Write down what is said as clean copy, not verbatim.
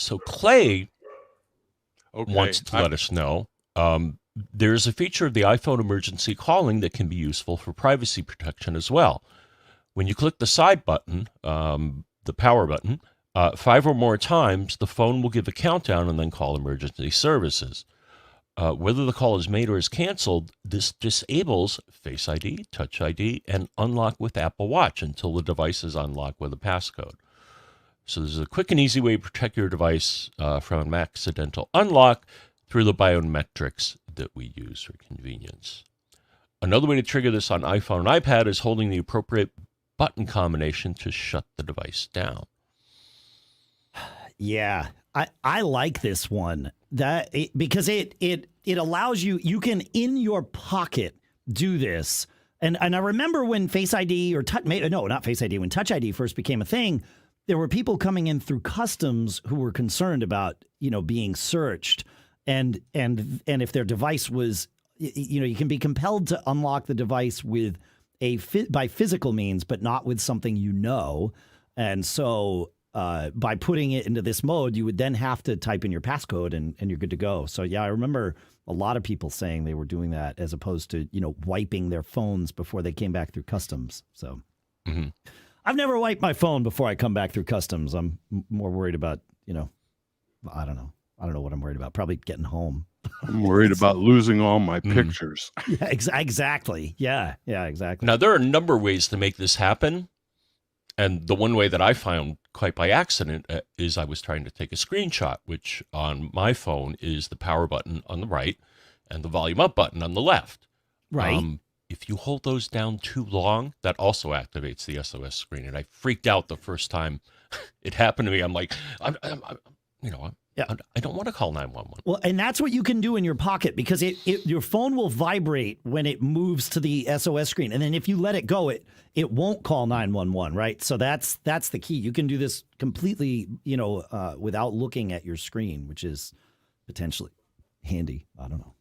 So Clay Okay. wants to let us know there's a feature of the iPhone emergency calling that can be useful for privacy protection as well. When you click the side button, the power button, 5 or more times, the phone will give a countdown and then call emergency services. Whether the call is made or is canceled, this disables Face ID, Touch ID, and unlock with Apple Watch until the device is unlocked with a passcode. So this is a quick and easy way to protect your device from an accidental unlock through the biometrics that we use for convenience. Another way to trigger this on iPhone and iPad is holding the appropriate button combination to shut the device down. Yeah, I like this one because it allows you can in your pocket do this. And I remember when Face ID or not Face ID, when Touch ID first became a thing, there were people coming in through customs who were concerned about, being searched and if their device was, you can be compelled to unlock the device with by physical means, but not with something And so by putting it into this mode, you would then have to type in your passcode and you're good to go. So, yeah, I remember a lot of people saying they were doing that as opposed to, wiping their phones before they came back through customs. So I've never wiped my phone before I come back through customs. I'm more worried about, I don't know. I don't know what I'm worried about. Probably getting home. I'm worried about losing all my pictures. Yeah, exactly. Yeah, exactly. Now, there are a number of ways to make this happen. And the one way that I found quite by accident is I was trying to take a screenshot, which on my phone is the power button on the right and the volume up button on the left. Right. If you hold those down too long, that also activates the SOS screen. And I freaked out the first time it happened to me. I'm like, I don't want to call 911. Well, and that's what you can do in your pocket because your phone will vibrate when it moves to the SOS screen. And then if you let it go, it won't call 911, right? So that's the key. You can do this completely, without looking at your screen, which is potentially handy. I don't know.